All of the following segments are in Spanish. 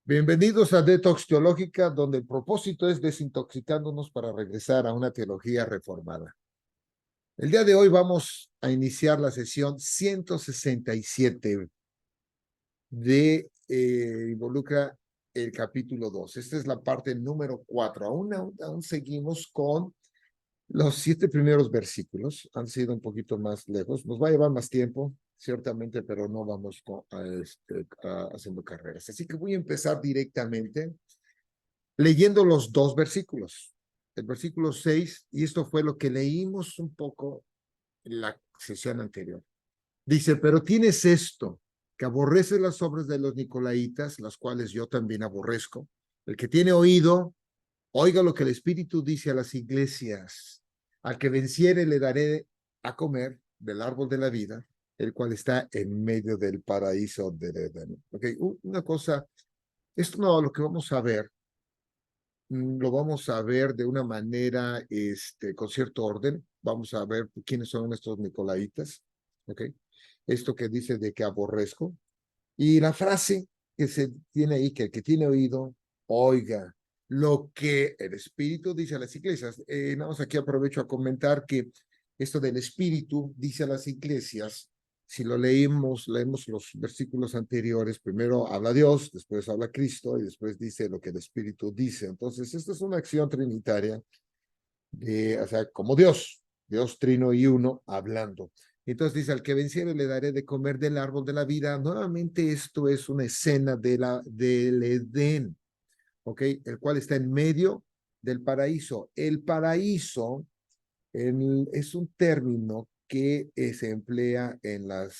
Bienvenidos a Detox Teológica, donde el propósito es desintoxicándonos para regresar a una teología reformada. El día de hoy vamos a iniciar la sesión 167 involucra el capítulo 2. Esta es la parte número 4. Aún seguimos con los 7 primeros versículos. Han sido un poquito más lejos. Nos va a llevar más tiempo, ciertamente, pero no vamos haciendo carreras. Así que voy a empezar directamente leyendo los 2 versículos. El versículo 6, y esto fue lo que leímos un poco en la sesión anterior. Dice, pero tienes esto, que aborreces las obras de los nicolaítas, las cuales yo también aborrezco. El que tiene oído, oiga lo que el Espíritu dice a las iglesias. Al que venciere le daré a comer del árbol de la vida, el cual está en medio del paraíso del Edén. Okay, una cosa, esto no, lo que vamos a ver lo vamos a ver de una manera, con cierto orden. Vamos a ver quiénes son estos nicolaitas, ¿ok? Esto que dice de que aborrezco. Y la frase que se tiene ahí, que el que tiene oído, oiga lo que el Espíritu dice a las iglesias. Nada más aquí aprovecho a comentar que esto del Espíritu dice a las iglesias, si lo leemos los versículos anteriores, primero habla Dios, después habla Cristo y después dice lo que el Espíritu dice. Entonces, esta es una acción trinitaria, o sea, como Dios trino y uno hablando. Entonces dice, al que venciere le daré de comer del árbol de la vida. Nuevamente esto es una escena del Edén, ¿ok? El cual está en medio del paraíso. El paraíso es un término que se emplea en la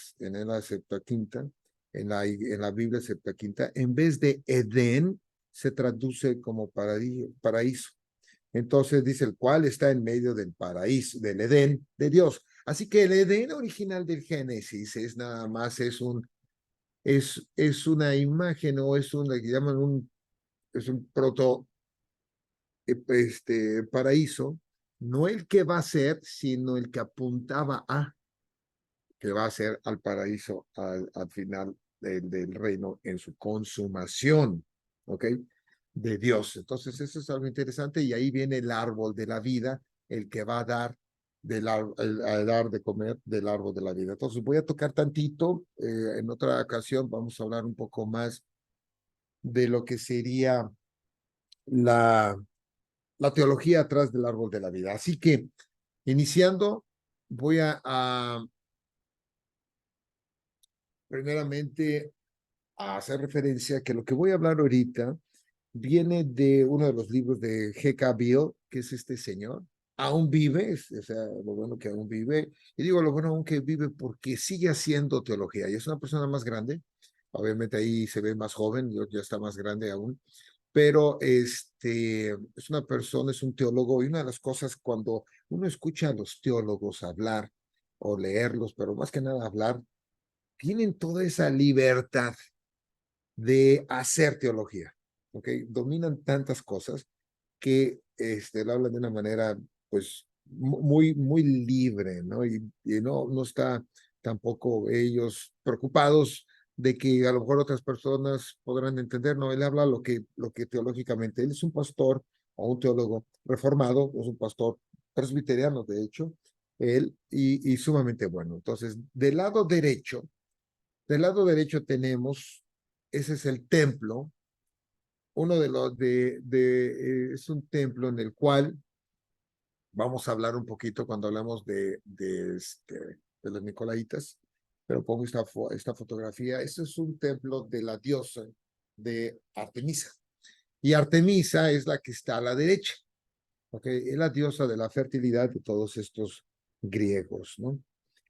Septuaginta, en la Biblia Septuaginta. En vez de Edén, se traduce como paraíso. Entonces dice, el cual está en medio del paraíso, del Edén de Dios. Así que el Edén original del Génesis es nada más, es una imagen o es un, que llaman es un proto paraíso, no el que va a ser, sino el que apuntaba a que va a ser al paraíso al final del reino en su consumación, ¿ok? De Dios. Entonces, eso es algo interesante y ahí viene el árbol de la vida, el que va a dar a dar de comer del árbol de la vida. Entonces, voy a tocar tantito, en otra ocasión vamos a hablar un poco más de lo que sería la, la teología atrás del árbol de la vida. Así que, iniciando, voy a primeramente a hacer referencia que lo que voy a hablar ahorita viene de uno de los libros de G.K. Beale, que es este señor. Aún vive, o sea, lo bueno que aún vive. Y digo lo bueno aún que vive porque sigue haciendo teología. Y es una persona más grande. Obviamente ahí se ve más joven, ya está más grande aún. Pero es una persona, es un teólogo. Y una de las cosas cuando uno escucha a los teólogos hablar o leerlos, pero más que nada hablar, tienen toda esa libertad de hacer teología, ¿ok? Dominan tantas cosas que lo hablan de una manera, pues, muy libre, ¿no? Y no está tampoco ellos preocupados de que a lo mejor otras personas podrán entender, no, él habla lo que teológicamente, él es un pastor o un teólogo reformado, es un pastor presbiteriano, de hecho, él, y sumamente bueno. Entonces, del lado derecho tenemos, ese es el templo, uno de los es un templo en el cual vamos a hablar un poquito cuando hablamos de los Nicolaitas, pero pongo esta fotografía. Este es un templo de la diosa de Artemisa. Y Artemisa es la que está a la derecha, ¿ok? Es la diosa de la fertilidad de todos estos griegos, ¿no?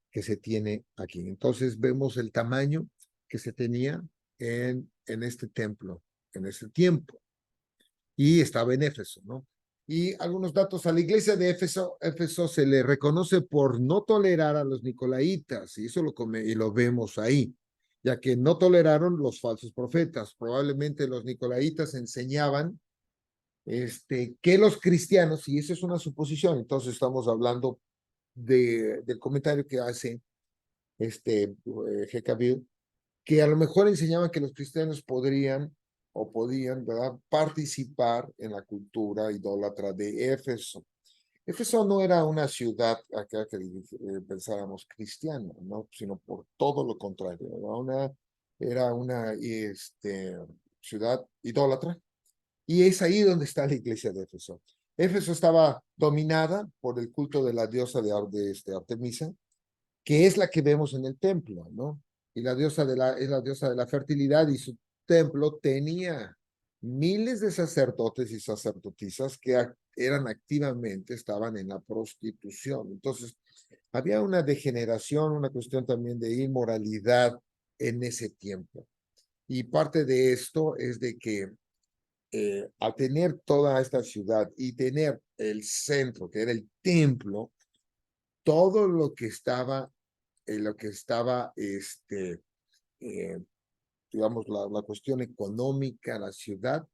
Que se tiene aquí. Entonces vemos el tamaño que se tenía en este templo, en ese tiempo. Y estaba en Éfeso, ¿no? Y algunos datos a la iglesia de Éfeso. Éfeso se le reconoce por no tolerar a los nicolaitas, y eso y lo vemos ahí, ya que no toleraron los falsos profetas. Probablemente los nicolaitas enseñaban que los cristianos, y esa es una suposición, entonces estamos hablando del comentario que hace G.K. Bill, que a lo mejor enseñaban que los cristianos podrían o podían, ¿verdad?, participar en la cultura idólatra de Éfeso. Éfeso no era una ciudad acá que pensáramos cristiana, ¿no? Sino por todo lo contrario, era una ciudad idólatra, y es ahí donde está la iglesia de Éfeso. Éfeso estaba dominada por el culto de la diosa de Artemisa, que es la que vemos en el templo, ¿no? Y la diosa es la diosa de la fertilidad, y su templo tenía miles de sacerdotes y sacerdotisas que eran activamente, estaban en la prostitución. Entonces, había una degeneración, una cuestión también de inmoralidad en ese tiempo. Y parte de esto es de que al tener toda esta ciudad y tener el centro, que era el templo, todo lo que estaba, digamos, la cuestión económica, la ciudad,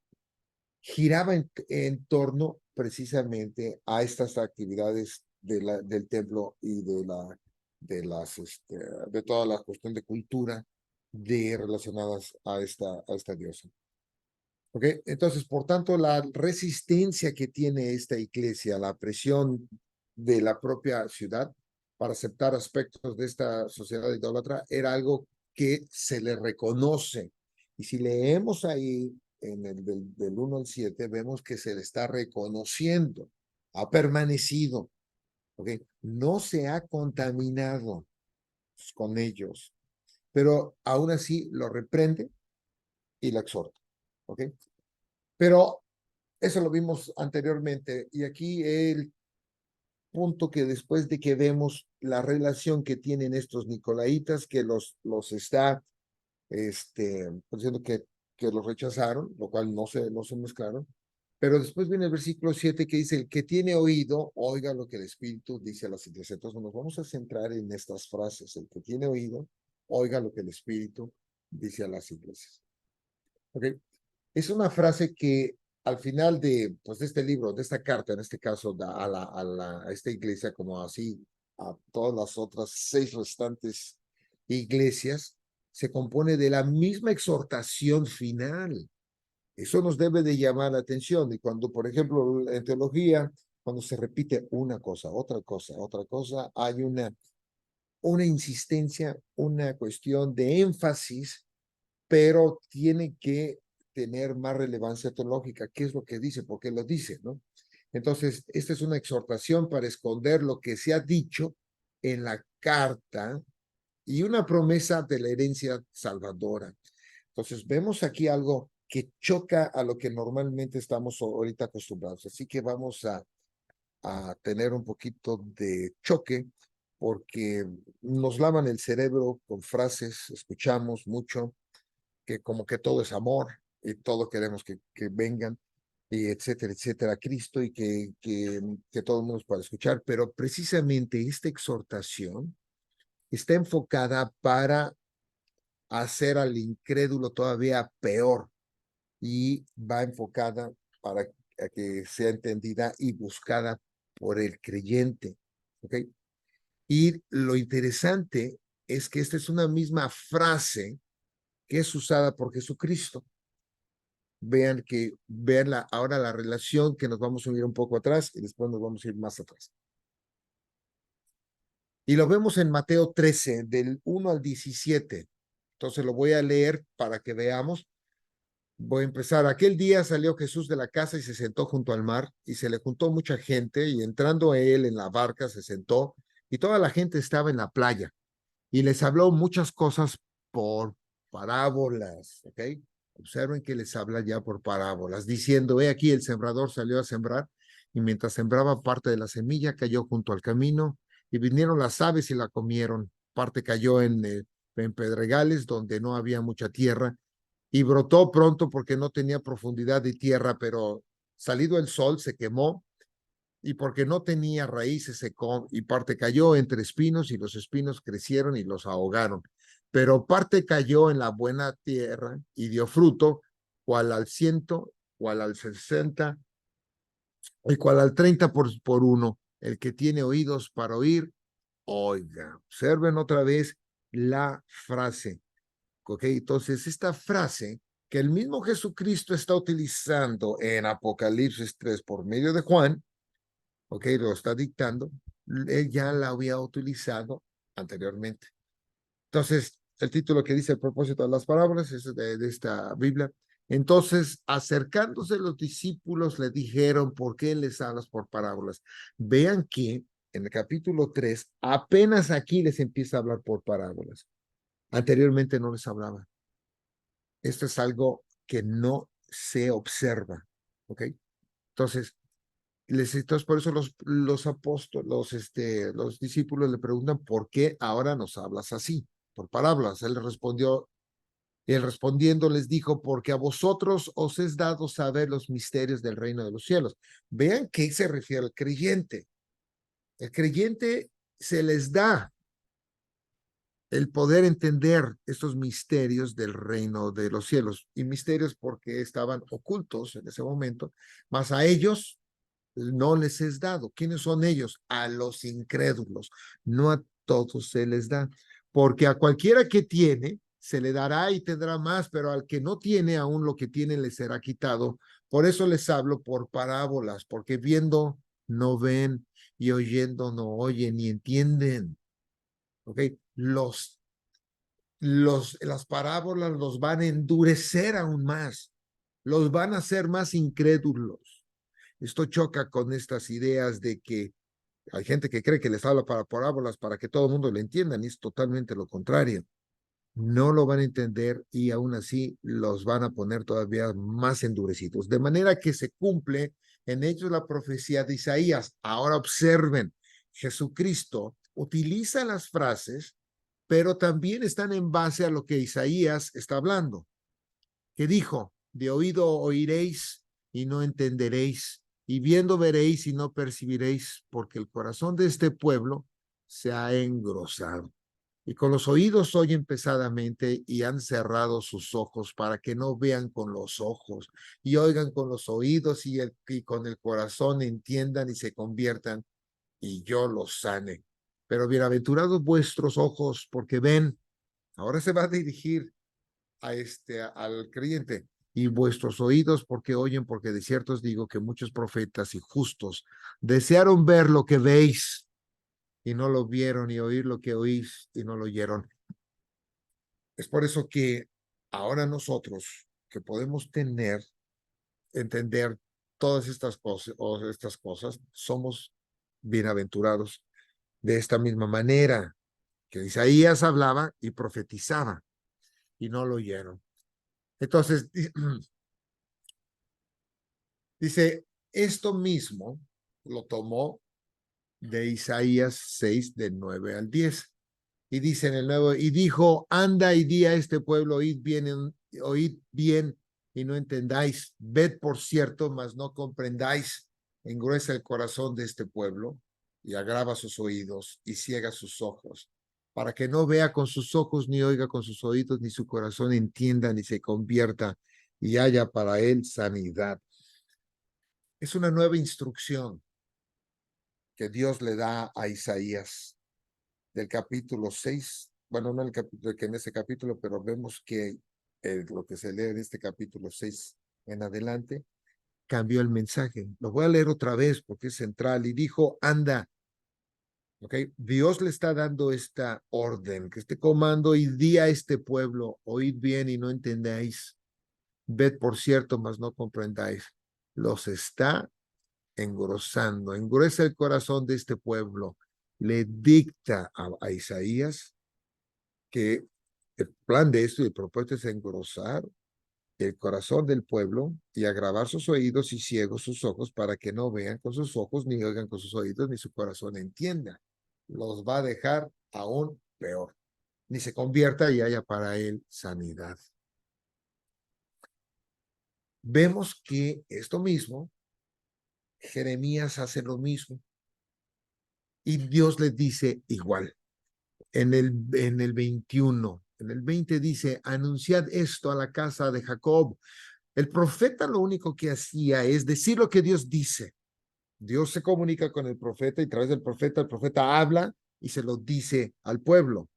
giraba en torno precisamente a estas actividades del templo y de toda la cuestión de cultura relacionadas a esta diosa. ¿Ok? Entonces, por tanto, la resistencia que tiene esta iglesia, la presión de la propia ciudad para aceptar aspectos de esta sociedad idólatra, era algo que se le reconoce. Y si leemos ahí en el del 1 al 7, vemos que se le está reconociendo, ha permanecido, ¿ok? No se ha contaminado con ellos, pero aún así lo reprende y lo exhorta, ¿ok? Pero eso lo vimos anteriormente, y aquí el punto que después de que vemos la relación que tienen estos nicolaitas, que los está diciendo que los rechazaron, lo cual no se mezclaron, pero después viene el versículo 7 que dice: el que tiene oído, oiga lo que el Espíritu dice a las iglesias. Entonces nos vamos a centrar en estas frases: el que tiene oído, oiga lo que el Espíritu dice a las iglesias. ¿Ok? Es una frase que al final pues, de este libro, de esta carta, en este caso, a esta iglesia, como así a todas las otras 6 restantes iglesias, se compone de la misma exhortación final. Eso nos debe de llamar la atención. Y cuando, por ejemplo, en teología, cuando se repite una cosa, otra cosa, hay una insistencia, una cuestión de énfasis, pero tiene que tener más relevancia teológica. ¿Qué es lo que dice? ¿Por qué lo dice? ¿No? Entonces, esta es una exhortación para esconder lo que se ha dicho en la carta y una promesa de la herencia salvadora. Entonces, vemos aquí algo que choca a lo que normalmente estamos ahorita acostumbrados. Así que vamos a tener un poquito de choque, porque nos lavan el cerebro con frases, escuchamos mucho, que como que todo es amor y todo queremos que vengan, y etcétera, etcétera, Cristo, y que todo el mundo es para escuchar, pero precisamente esta exhortación está enfocada para hacer al incrédulo todavía peor, y va enfocada para que sea entendida y buscada por el creyente. ¿Ok? Y lo interesante es que esta es una misma frase que es usada por Jesucristo. Vean ahora la relación, que nos vamos a ir un poco atrás y después nos vamos a ir más atrás. Y lo vemos en Mateo 13, del 1 al 17. Entonces lo voy a leer para que veamos. Voy a empezar. Aquel día salió Jesús de la casa y se sentó junto al mar, y se le juntó mucha gente, y entrando él en la barca se sentó, y toda la gente estaba en la playa, y les habló muchas cosas por parábolas, ¿ok? Observen que les habla ya por parábolas, diciendo: he aquí, el sembrador salió a sembrar, y mientras sembraba, parte de la semilla cayó junto al camino, y vinieron las aves y la comieron. Parte cayó en pedregales donde no había mucha tierra, y brotó pronto porque no tenía profundidad de tierra, pero salido el sol se quemó, y porque no tenía raíces se secó, y parte cayó entre espinos, y los espinos crecieron y los ahogaron. Pero parte cayó en la buena tierra y dio fruto, cual al 100, cual al 60, y cual al 30 por uno. El que tiene oídos para oír, oiga. Observen otra vez la frase. ¿Ok? Entonces, esta frase que el mismo Jesucristo está utilizando en Apocalipsis 3 por medio de Juan, ok, lo está dictando, él ya la había utilizado anteriormente. Entonces, el título que dice el propósito de las parábolas es de esta Biblia. Entonces, acercándose los discípulos, le dijeron, ¿por qué les hablas por parábolas? Vean que en el capítulo 3, apenas aquí les empieza a hablar por parábolas. Anteriormente no les hablaba. Esto es algo que no se observa, ¿ok? Entonces, entonces por eso los apóstoles, los discípulos le preguntan, ¿por qué ahora nos hablas así? Por parábolas. Él respondiendo les dijo, porque a vosotros os es dado saber los misterios del reino de los cielos. Vean qué se refiere al creyente. El creyente se les da el poder entender estos misterios del reino de los cielos, y misterios porque estaban ocultos en ese momento, mas a ellos no les es dado. ¿Quiénes son ellos? A los incrédulos. No a todos se les da, porque a cualquiera que tiene se le dará y tendrá más, pero al que no tiene, aún lo que tiene le será quitado. Por eso les hablo por parábolas, porque viendo no ven y oyendo no oyen ni entienden. ¿Ok? Las parábolas los van a endurecer aún más, los van a hacer más incrédulos. Esto choca con estas ideas de que hay gente que cree que les habla para parábolas para que todo el mundo lo entienda, y es totalmente lo contrario. No lo van a entender y aún así los van a poner todavía más endurecidos. De manera que se cumple en ellos la profecía de Isaías. Ahora observen, Jesucristo utiliza las frases, pero también están en base a lo que Isaías está hablando, que dijo, de oído oiréis y no entenderéis, y viendo veréis y no percibiréis, porque el corazón de este pueblo se ha engrosado. Y con los oídos oyen pesadamente y han cerrado sus ojos para que no vean con los ojos y oigan con los oídos y con el corazón entiendan y se conviertan y yo los sane. Pero bienaventurados vuestros ojos porque ven. Ahora se va a dirigir al creyente, y vuestros oídos porque oyen, porque de cierto os digo que muchos profetas y justos desearon ver lo que veis y no lo vieron, y oír lo que oís y no lo oyeron. Es por eso que ahora nosotros que podemos entender todas estas cosas, somos bienaventurados de esta misma manera que Isaías hablaba y profetizaba y no lo oyeron. Entonces, dice, esto mismo lo tomó de Isaías 6, del 9 al 10. Y dice en el nuevo, y dijo, anda y di a este pueblo, oíd bien y no entendáis, ved por cierto, mas no comprendáis, engruesa el corazón de este pueblo y agrava sus oídos y ciega sus ojos, para que no vea con sus ojos, ni oiga con sus oídos, ni su corazón entienda, ni se convierta y haya para él sanidad. Es una nueva instrucción que Dios le da a Isaías del capítulo 6, bueno, no el capítulo que en ese capítulo, pero vemos que lo que se lee en este capítulo 6 en adelante cambió el mensaje. Lo voy a leer otra vez porque es central. Y dijo, anda, ¿ok? Dios le está dando esta orden, que este comando, y di a este pueblo, oíd bien y no entendáis, ved por cierto, mas no comprendáis. Los está engrosando, engruesa el corazón de este pueblo. Le dicta a Isaías que el plan de esto y el propósito es engrosar el corazón del pueblo y agravar sus oídos y ciegos sus ojos para que no vean con sus ojos, ni oigan con sus oídos, ni su corazón entienda. Los va a dejar aún peor, ni se convierta y haya para él sanidad. Vemos que esto mismo, Jeremías hace lo mismo y Dios les dice igual. En el 21, en el 20 dice, anunciad esto a la casa de Jacob. El profeta lo único que hacía es decir lo que Dios dice. Dios se comunica con el profeta y a través del profeta, el profeta habla y se lo dice al pueblo.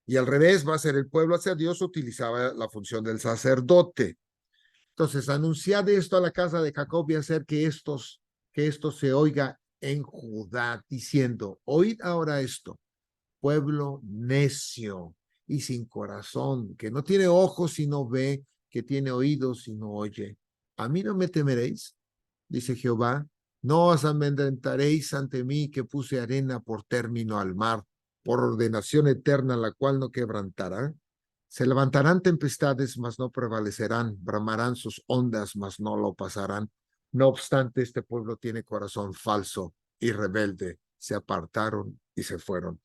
Y al revés va a ser el pueblo hacia Dios, utilizaba la función del sacerdote. Entonces, anunciad esto a la casa de Jacob y hacer que esto se oiga en Judá, diciendo, oíd ahora esto, pueblo necio y sin corazón, que no tiene ojos y no ve, que tiene oídos y no oye. A mí no me temeréis, dice Jehová, no os amedrentaréis ante mí, que puse arena por término al mar, por ordenación eterna, la cual no quebrantará. Se levantarán tempestades, mas no prevalecerán, bramarán sus ondas, mas no lo pasarán. No obstante, este pueblo tiene corazón falso y rebelde. Se apartaron y se fueron.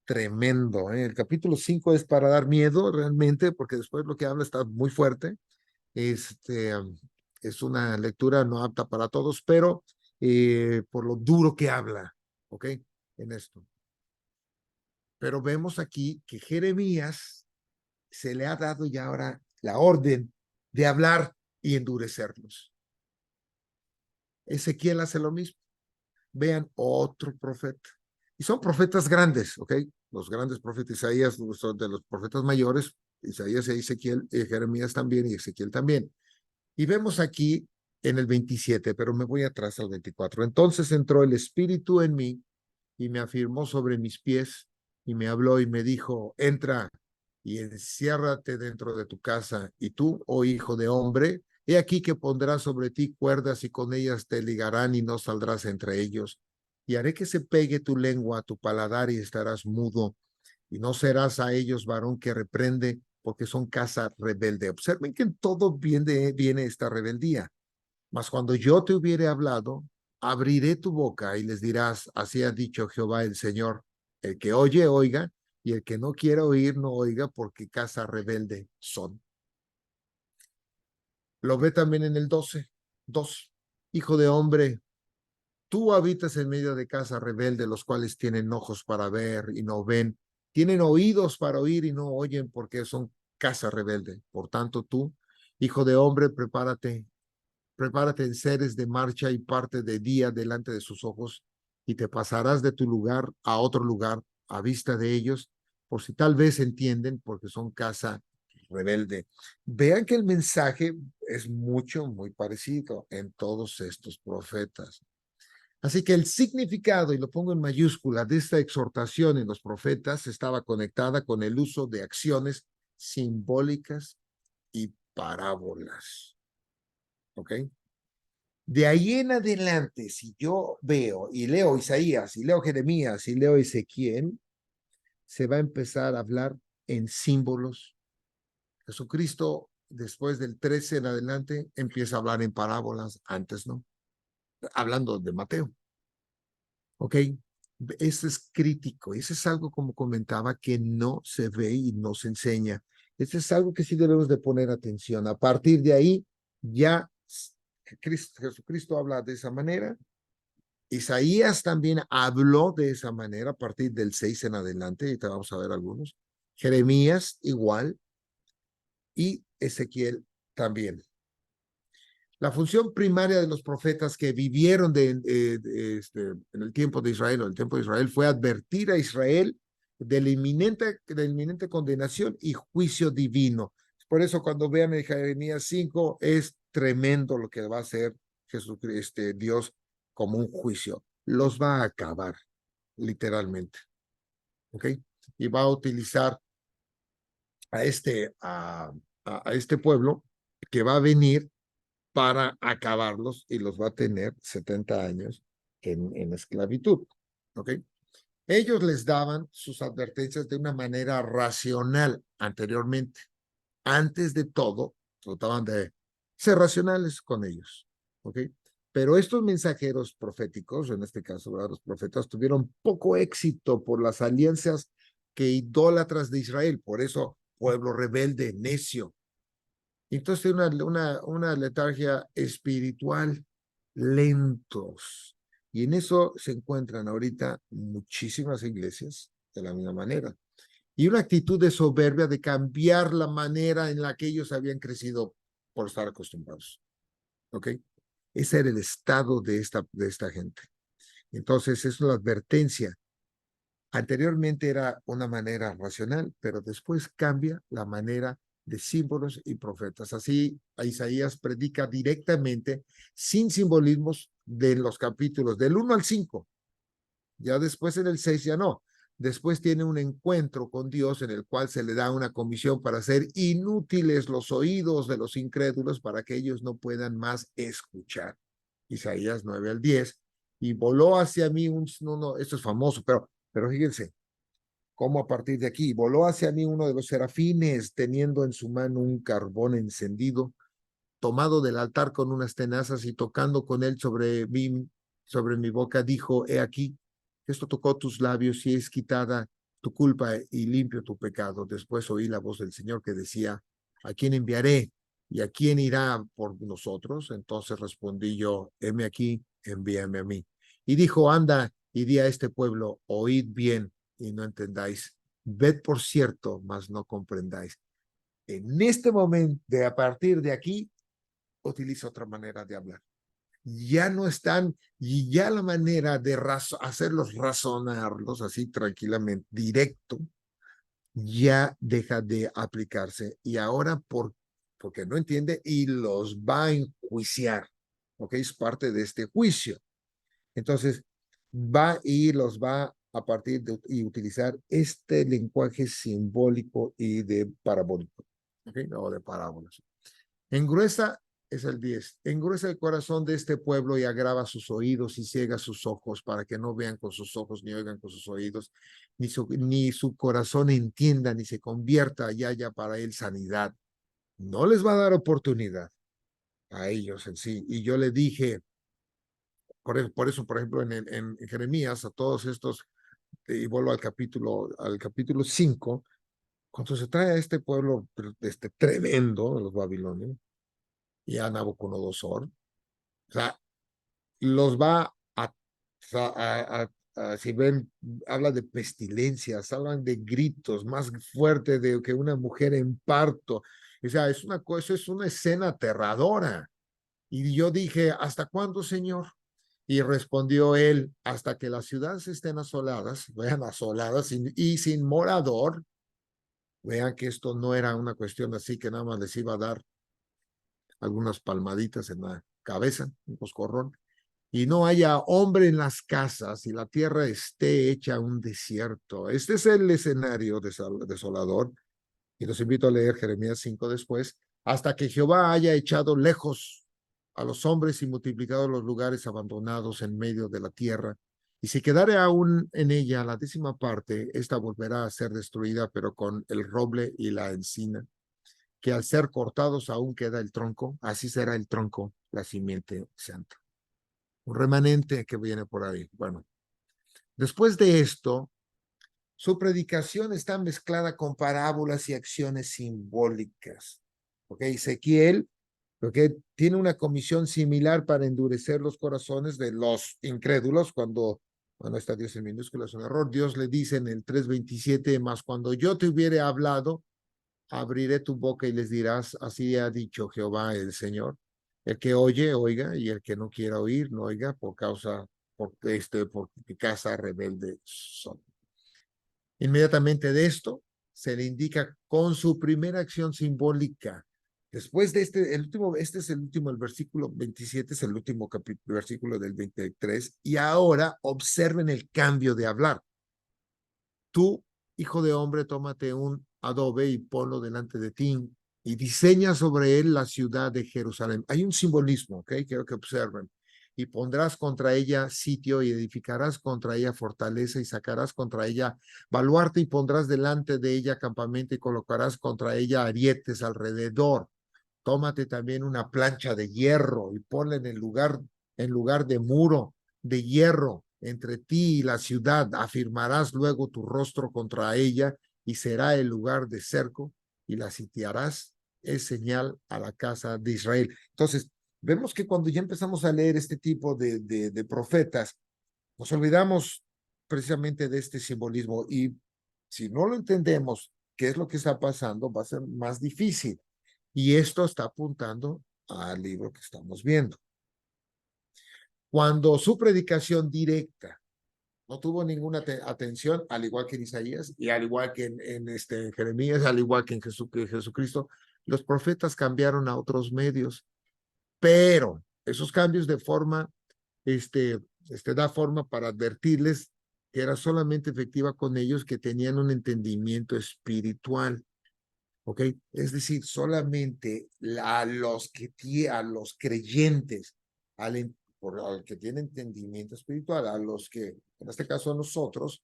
Tremendo, ¿eh? El capítulo 5 es para dar miedo realmente, porque después lo que habla está muy fuerte. Este, es una lectura no apta para todos, pero por lo duro que habla, ¿ok? En esto. Pero vemos aquí que Jeremías se le ha dado ya ahora la orden de hablar y endurecerlos. Ezequiel hace lo mismo. Vean otro profeta. Y son profetas grandes, ¿ok? Los grandes profetas, Isaías son de los profetas mayores, Isaías y Ezequiel, Jeremías también y Ezequiel también. Y vemos aquí en el 27, pero me voy atrás al 24. Entonces entró el Espíritu en mí y me afirmó sobre mis pies y me habló y me dijo, entra y enciérrate dentro de tu casa, y tú, oh hijo de hombre, he aquí que pondrás sobre ti cuerdas y con ellas te ligarán y no saldrás entre ellos. Y haré que se pegue tu lengua a tu paladar y estarás mudo, y no serás a ellos varón que reprende, porque son casa rebelde. Observen que en todo viene esta rebeldía. Mas cuando yo te hubiere hablado, abriré tu boca y les dirás, así ha dicho Jehová el Señor, el que oye, oiga, y el que no quiera oír, no oiga, porque casa rebelde son. Lo ve también en el 12, 2. Hijo de hombre, tú habitas en medio de casa rebelde, los cuales tienen ojos para ver y no ven, tienen oídos para oír y no oyen, porque son casa rebelde. Por tanto, tú, hijo de hombre, prepárate en seres de marcha y parte de día delante de sus ojos, y te pasarás de tu lugar a otro lugar a vista de ellos, por si tal vez entienden, porque son casa rebelde. Vean que el mensaje es muy parecido en todos estos profetas. Así que el significado, y lo pongo en mayúscula, de esta exhortación en los profetas estaba conectada con el uso de acciones simbólicas y parábolas. ¿Ok? De ahí en adelante, si yo veo y leo Isaías, y leo Jeremías, y leo Ezequiel, se va a empezar a hablar en símbolos. Jesucristo, después del 13 en adelante, empieza a hablar en parábolas, antes no, hablando de Mateo. ¿Ok? Eso es crítico, eso es algo, como comentaba, que no se ve y no se enseña. Eso es algo que sí debemos de poner atención. A partir de ahí, ya Jesucristo habla de esa manera. Isaías también habló de esa manera a partir del 6 en adelante, y te vamos a ver algunos. Jeremías igual, y Ezequiel también. La función primaria de los profetas que vivieron en el tiempo de Israel, o el tiempo de Israel, fue advertir a Israel de la inminente condenación y juicio divino. Por eso cuando vean en Jeremías 5, es tremendo lo que va a hacer Jesucristo, Dios, como un juicio. Los va a acabar, literalmente. ¿Ok? Y va a utilizar a este pueblo que va a venir para acabarlos, y los va a tener 70 años en esclavitud. ¿Ok? Ellos les daban sus advertencias de una manera racional anteriormente. Antes de todo, trataban de ser racionales con ellos. ¿Ok? Pero estos mensajeros proféticos, en este caso, ¿verdad?, los profetas, tuvieron poco éxito por las alianzas que idólatras de Israel. Por eso, pueblo rebelde, necio. Entonces, una letargia espiritual, lentos. Y en eso se encuentran ahorita muchísimas iglesias de la misma manera. Y una actitud de soberbia de cambiar la manera en la que ellos habían crecido por estar acostumbrados. ¿Ok? Ese era el estado de esta gente. Entonces, es una advertencia. Anteriormente era una manera racional, pero después cambia la manera de símbolos y profetas. Así, Isaías predica directamente, sin simbolismos, de los capítulos del 1 al 5. Ya después en el 6 ya no. Después tiene un encuentro con Dios en el cual se le da una comisión para hacer inútiles los oídos de los incrédulos para que ellos no puedan más escuchar. Isaías 9 al 10. Y voló hacia mí no, esto es famoso, pero fíjense, cómo a partir de aquí voló hacia mí uno de los serafines, teniendo en su mano un carbón encendido, tomado del altar con unas tenazas y tocando con él sobre mi boca, dijo: he aquí, esto tocó tus labios y es quitada tu culpa y limpio tu pecado. Después oí la voz del Señor que decía: ¿a quién enviaré? ¿Y a quién irá por nosotros? Entonces respondí yo: heme aquí, envíame a mí. Y dijo: anda y di a este pueblo, oíd bien y no entendáis, ved por cierto, mas no comprendáis. En este momento, a partir de aquí, utiliza otra manera de hablar. Ya no están, y ya la manera de hacerlos razonarlos así tranquilamente, directo, ya deja de aplicarse. Y ahora, porque no entiende, y los va a enjuiciar, ¿ok? Es parte de este juicio. Entonces, va y los va a partir de y utilizar este lenguaje simbólico y de parabólico, ¿ok? O de parábolas. Engruesa, es el 10, engruesa el corazón de este pueblo y agrava sus oídos y ciega sus ojos para que no vean con sus ojos ni oigan con sus oídos, ni su corazón entienda ni se convierta y haya para él sanidad. No les va a dar oportunidad a ellos en sí. Y yo le dije, por eso, por ejemplo, en Jeremías, a todos estos, y vuelvo al capítulo 5, cuando se trae a este pueblo tremendo, los babilonios, y a Nabucodonosor, o sea, los va si ven, habla de pestilencias, hablan de gritos más fuerte de que una mujer en parto. O sea, es una cosa, es una escena aterradora. Y yo dije: ¿hasta cuándo, Señor? Y respondió él: hasta que las ciudades estén asoladas, vean, asoladas y sin morador. Vean que esto no era una cuestión así que nada más les iba a dar algunas palmaditas en la cabeza, un coscorrón, y no haya hombre en las casas y la tierra esté hecha un desierto. Este es el escenario desolador. Y los invito a leer Jeremías 5 después, hasta que Jehová haya echado lejos a los hombres y multiplicado los lugares abandonados en medio de la tierra. Y si quedare aún en ella la 10ª parte, esta volverá a ser destruida, pero con el roble y la encina, que al ser cortados aún queda el tronco, así será el tronco, la simiente santa. Un remanente que viene por ahí. Bueno, después de esto, su predicación está mezclada con parábolas y acciones simbólicas. ¿Ok? Ezequiel, porque tiene una comisión similar para endurecer los corazones de los incrédulos cuando, bueno, está Dios en minúsculas, es un error. Dios le dice en el 3:27, más cuando yo te hubiere hablado, abriré tu boca y les dirás: así ha dicho Jehová el Señor. El que oye, oiga, y el que no quiera oír, no oiga, por casa rebelde son. Inmediatamente de esto se le indica con su primera acción simbólica. Después de este es el último, el versículo 27 es el último versículo del 23, y ahora observen el cambio de hablar. Tú, hijo de hombre, tómate un adobe y ponlo delante de ti y diseña sobre él la ciudad de Jerusalén. Hay un simbolismo, ¿ok? Quiero que observen. Y pondrás contra ella sitio y edificarás contra ella fortaleza y sacarás contra ella baluarte y pondrás delante de ella campamento y colocarás contra ella arietes alrededor. Tómate también una plancha de hierro y ponla en lugar de muro de hierro entre ti y la ciudad. Afirmarás luego tu rostro contra ella y será el lugar de cerco y la sitiarás. Es señal a la casa de Israel. Entonces, vemos que cuando ya empezamos a leer este tipo de profetas, nos olvidamos precisamente de este simbolismo, y si no lo entendemos, qué es lo que está pasando, va a ser más difícil. Y esto está apuntando al libro que estamos viendo. Cuando su predicación directa no tuvo ninguna atención, al igual que en Isaías y al igual que en Jeremías, al igual que en Jesucristo. Los profetas cambiaron a otros medios, pero esos cambios de forma, da forma para advertirles que era solamente efectiva con ellos que tenían un entendimiento espiritual. ¿Ok? Es decir, solamente a los creyentes, al que tiene entendimiento espiritual, a los que, en este caso a nosotros,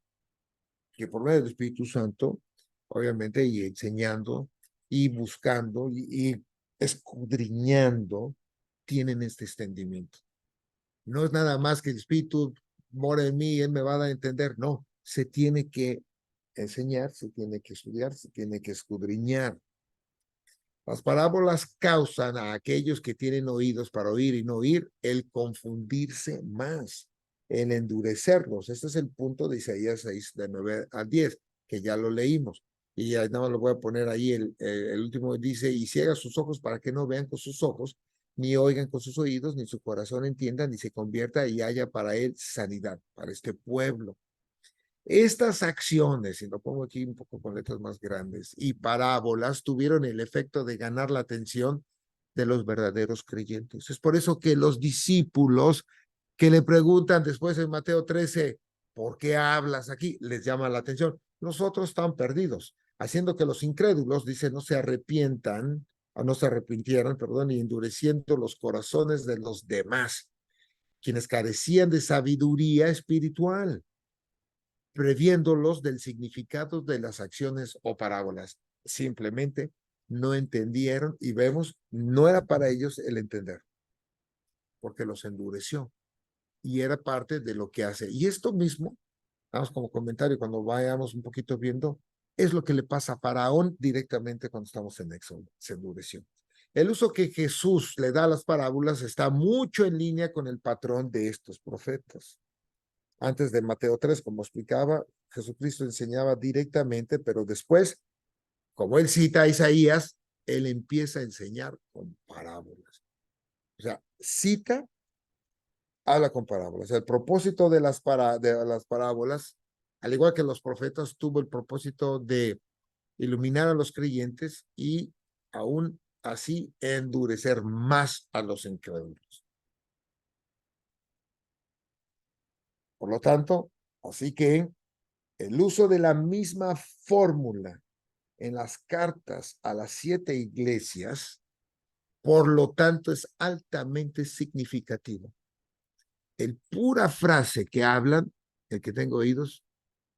que por medio del Espíritu Santo, obviamente, y enseñando, y buscando, y escudriñando, tienen este entendimiento. No es nada más que el Espíritu mora en mí y Él me va a dar a entender. No, se tiene que enseñar, se tiene que estudiar, se tiene que escudriñar. Las parábolas causan a aquellos que tienen oídos para oír y no oír el confundirse más, el endurecerlos. Este es el punto de Isaías 6, de 9 al 10, que ya lo leímos. Y ya nada más lo voy a poner ahí, el último dice, y ciega sus ojos para que no vean con sus ojos, ni oigan con sus oídos, ni su corazón entienda, ni se convierta y haya para él sanidad, para este pueblo. Estas acciones, y lo pongo aquí un poco con letras más grandes, y parábolas tuvieron el efecto de ganar la atención de los verdaderos creyentes. Es por eso que los discípulos que le preguntan después en Mateo 13, ¿por qué hablas aquí? Les llama la atención. Los otros están perdidos, haciendo que los incrédulos, dice, no se arrepientan, o no se arrepintieran, perdón, y endureciendo los corazones de los demás, quienes carecían de sabiduría espiritual, previéndolos del significado de las acciones o parábolas. Simplemente no entendieron y vemos, no era para ellos el entender, porque los endureció y era parte de lo que hace. Y esto mismo, vamos como comentario, cuando vayamos un poquito viendo, es lo que le pasa a Faraón directamente cuando estamos en Éxodo, se endureció. El uso que Jesús le da a las parábolas está mucho en línea con el patrón de estos profetas. Antes de Mateo 3, como explicaba, Jesucristo enseñaba directamente, pero después, como él cita a Isaías, él empieza a enseñar con parábolas. O sea, cita, habla con parábolas. El propósito de las parábolas, al igual que los profetas, tuvo el propósito de iluminar a los creyentes y aún así endurecer más a los incrédulos. Por lo tanto, así que el uso de la misma fórmula en las cartas a las 7 iglesias, por lo tanto, es altamente significativo. El pura frase que hablan, el que tenga oídos,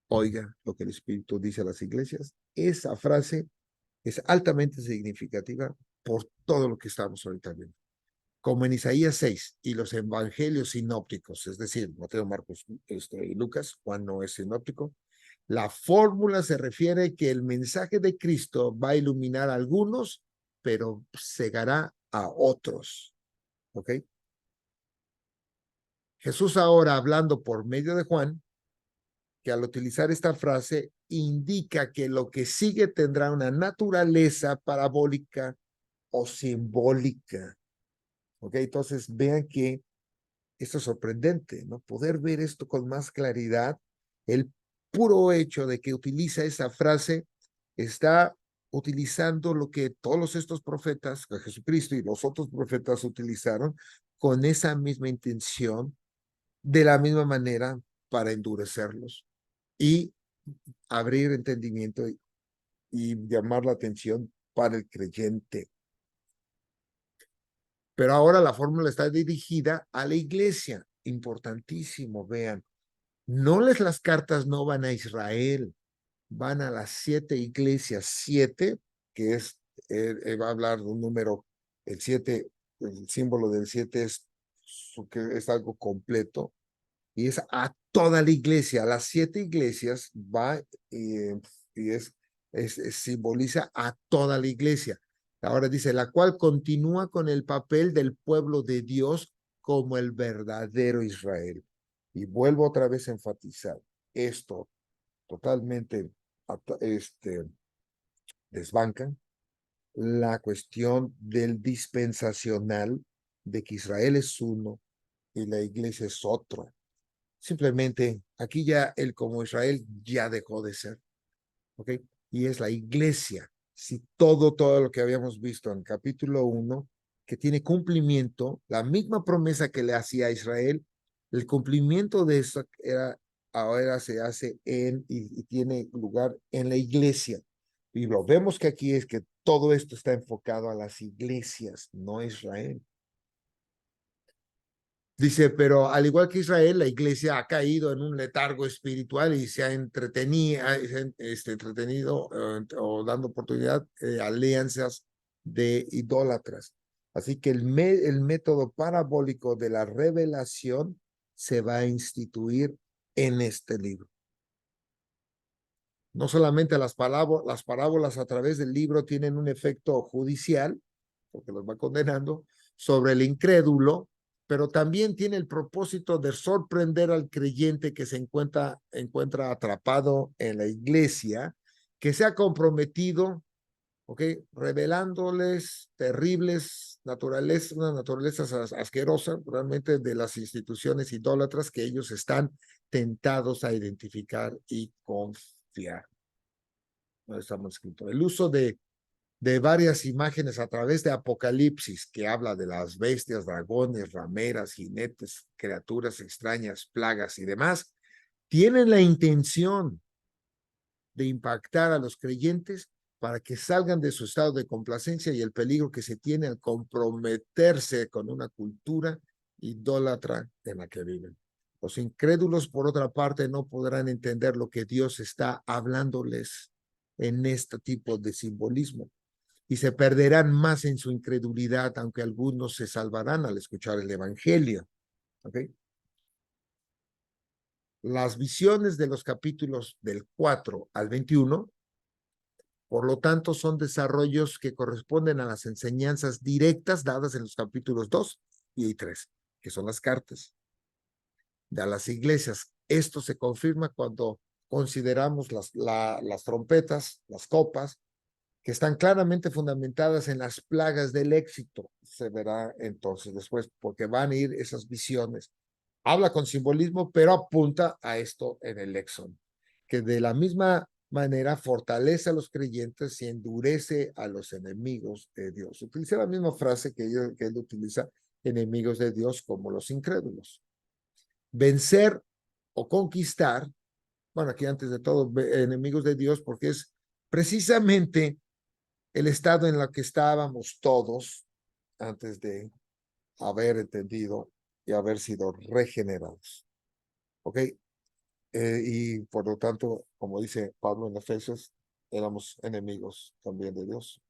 oiga lo que el Espíritu dice a las iglesias, esa frase es altamente significativa por todo lo que estamos ahorita viendo. Como en Isaías 6 y los evangelios sinópticos, es decir, Mateo, Marcos, y Lucas, Juan no es sinóptico, la fórmula se refiere que el mensaje de Cristo va a iluminar a algunos, pero cegará a otros. ¿Ok? Jesús ahora hablando por medio de Juan, que al utilizar esta frase indica que lo que sigue tendrá una naturaleza parabólica o simbólica. ¿Ok? Entonces vean que esto es sorprendente, ¿no? Poder ver esto con más claridad, el puro hecho de que utiliza esa frase está utilizando lo que todos estos profetas, Jesucristo y los otros profetas utilizaron con esa misma intención, de la misma manera para endurecerlos y abrir entendimiento y llamar la atención para el creyente. Pero ahora la fórmula está dirigida a la iglesia. Importantísimo, vean. Las cartas no van a Israel, van a las 7 iglesias, 7, que es, va a hablar de un número, el 7, el símbolo del 7 que es algo completo, y es a toda la iglesia, a las 7 iglesias va y simboliza a toda la iglesia. Ahora dice, la cual continúa con el papel del pueblo de Dios como el verdadero Israel. Y vuelvo otra vez a enfatizar esto totalmente desbancan la cuestión del dispensacional, de que Israel es uno y la iglesia es otro. Simplemente Aquí ya el como Israel ya dejó de ser, ¿ok? Y es la iglesia. Si todo lo que habíamos visto en capítulo 1, que tiene cumplimiento, la misma promesa que le hacía a Israel, el cumplimiento de eso ahora se hace y tiene lugar en la iglesia. Y lo vemos que aquí es que todo esto está enfocado a las iglesias, no a Israel. Dice, pero al igual que Israel, la iglesia ha caído en un letargo espiritual y se ha entretenido o dando oportunidad a alianzas de idólatras. Así que el método parabólico de la revelación se va a instituir en este libro. No solamente las parábolas a través del libro tienen un efecto judicial, porque los va condenando, sobre el incrédulo, pero también tiene el propósito de sorprender al creyente que se encuentra atrapado en la iglesia, que se ha comprometido, ¿ok? Revelándoles terribles naturalezas asquerosas realmente de las instituciones idólatras que ellos están tentados a identificar y confiar. No estamos escrito. El uso de varias imágenes a través de Apocalipsis, que habla de las bestias, dragones, rameras, jinetes, criaturas extrañas, plagas y demás, tienen la intención de impactar a los creyentes para que salgan de su estado de complacencia y el peligro que se tiene al comprometerse con una cultura idólatra en la que viven. Los incrédulos, por otra parte, no podrán entender lo que Dios está hablándoles en este tipo de simbolismo y se perderán más en su incredulidad, aunque algunos se salvarán al escuchar el evangelio. ¿Okay? Las visiones de los capítulos del 4 al 21, por lo tanto, son desarrollos que corresponden a las enseñanzas directas dadas en los capítulos 2 y 3, que son las cartas de las iglesias. Esto se confirma cuando consideramos las trompetas, las copas, que están claramente fundamentadas en las plagas del éxito. Se verá entonces después, porque van a ir esas visiones. Habla con simbolismo, pero apunta a esto en el Éxodo, que de la misma manera fortalece a los creyentes y endurece a los enemigos de Dios. Utiliza la misma frase que él utiliza, enemigos de Dios como los incrédulos. Vencer o conquistar, bueno, aquí antes de todo, enemigos de Dios, porque es precisamente el estado en el que estábamos todos antes de haber entendido y haber sido regenerados. ¿Ok? Y por lo tanto, como dice Pablo en Efesios, éramos enemigos también de Dios.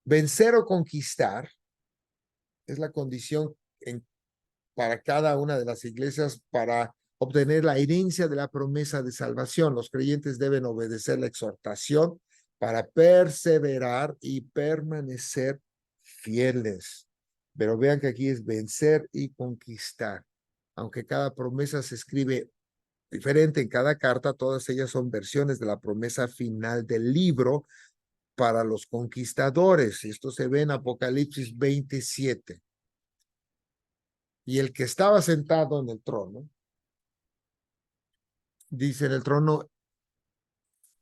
Vencer o conquistar es la condición para cada una de las iglesias para obtener la herencia de la promesa de salvación. Los creyentes deben obedecer la exhortación para perseverar y permanecer fieles. Pero vean que aquí es vencer y conquistar. Aunque cada promesa se escribe diferente en cada carta, todas ellas son versiones de la promesa final del libro para los conquistadores. Esto se ve en Apocalipsis 27. Y el que estaba sentado en el trono, dice en el trono,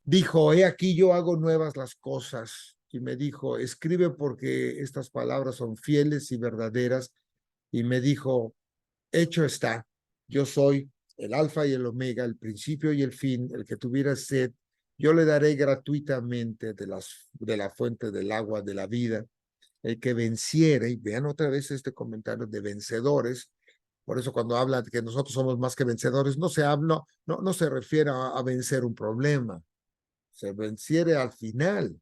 dijo, he aquí yo hago nuevas las cosas. Y me dijo, escribe porque estas palabras son fieles y verdaderas. Y me dijo, hecho está, yo soy el alfa y el omega, el principio y el fin, el que tuviera sed, yo le daré gratuitamente de la fuente del agua de la vida. El que venciere, y vean otra vez este comentario de vencedores, por eso cuando habla de que nosotros somos más que vencedores, no se refiere a vencer un problema, se venciere al final.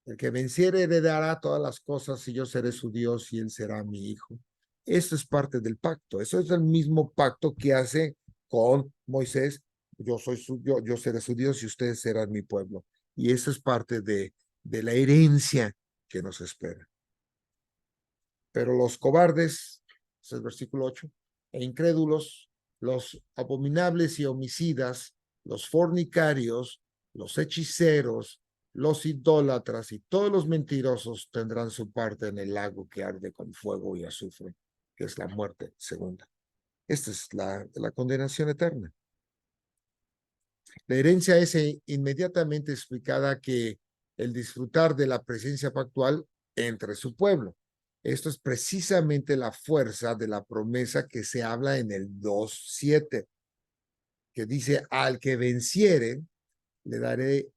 El que venciere heredará todas las cosas y yo seré su Dios y él será mi hijo. Eso es parte del pacto. Eso es el mismo pacto que hace con Moisés. Yo seré su Dios y ustedes serán mi pueblo. Y eso es parte de la herencia que nos espera. Pero los cobardes, es el versículo 8, e incrédulos, los abominables y homicidas, los fornicarios, los hechiceros, los idólatras y todos los mentirosos tendrán su parte en el lago que arde con fuego y azufre, que es la muerte segunda. Esta es la condenación eterna. La herencia es inmediatamente explicada que el disfrutar de la presencia pactual entre su pueblo. Esto es precisamente la fuerza de la promesa que se habla en el 2:7, que dice, al que venciere, le daré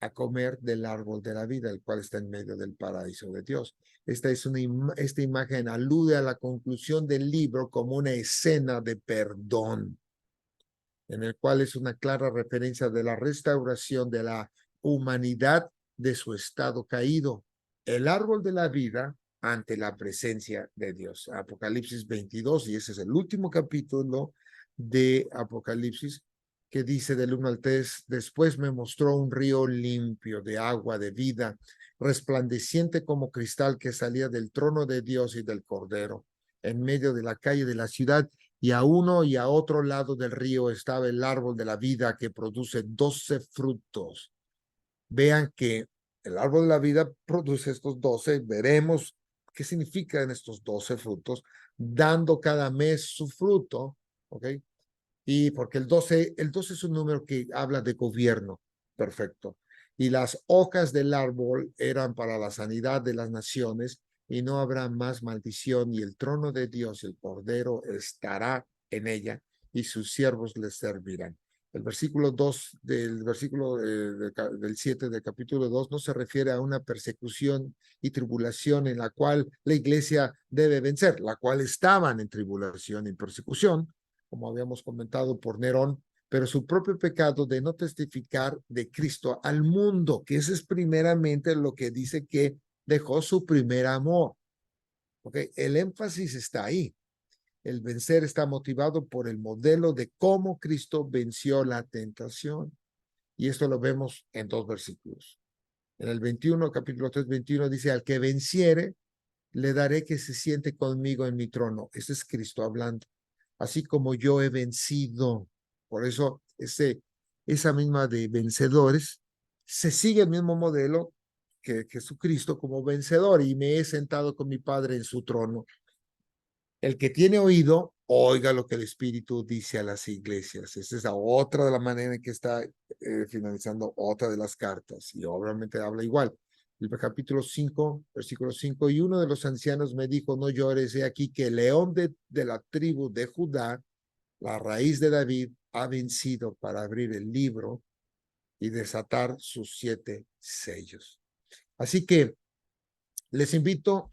a comer del árbol de la vida, el cual está en medio del paraíso de Dios. Esta imagen alude a la conclusión del libro como una escena de perdón, en el cual es una clara referencia de la restauración de la humanidad de su estado caído. El árbol de la vida ante la presencia de Dios. Apocalipsis 22, y ese es el último capítulo de Apocalipsis, que dice del 1 al 3, después me mostró un río limpio de agua de vida, resplandeciente como cristal que salía del trono de Dios y del Cordero, en medio de la calle de la ciudad, y a uno y a otro lado del río estaba el árbol de la vida que produce 12 frutos. Vean que el árbol de la vida produce estos 12, veremos qué significan estos 12 frutos, dando cada mes su fruto, ¿ok? Y porque el 12 es un número que habla de gobierno, perfecto. Y las hojas del árbol eran para la sanidad de las naciones, y no habrá más maldición, y el trono de Dios, el Cordero, estará en ella, y sus siervos les servirán. El versículo 2 del versículo del 7 del capítulo 2 no se refiere a una persecución y tribulación en la cual la iglesia debe vencer, la cual estaban en tribulación y persecución, como habíamos comentado, por Nerón, pero su propio pecado de no testificar de Cristo al mundo, que ese es primeramente lo que dice que dejó su primer amor. ¿Okay? El énfasis está ahí. El vencer está motivado por el modelo de cómo Cristo venció la tentación. Y esto lo vemos en 2 versículos. En el 21, capítulo 3, 21, dice, al que venciere, le daré que se siente conmigo en mi trono. Ese es Cristo hablando. Así como yo he vencido. Por eso esa misma de vencedores, se sigue el mismo modelo que Jesucristo como vencedor, y me he sentado con mi Padre en su trono. El que tiene oído, oiga lo que el Espíritu dice a las iglesias. Esa es otra de la manera en que está finalizando otra de las cartas, y obviamente habla igual. El capítulo 5, versículo 5, y uno de los ancianos me dijo, no llores, he aquí que el león de la tribu de Judá, la raíz de David, ha vencido para abrir el libro y desatar sus 7 sellos. Así que les invito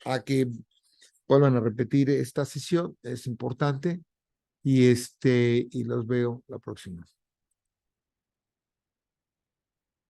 a que vuelvan a repetir esta sesión, es importante, y los veo la próxima.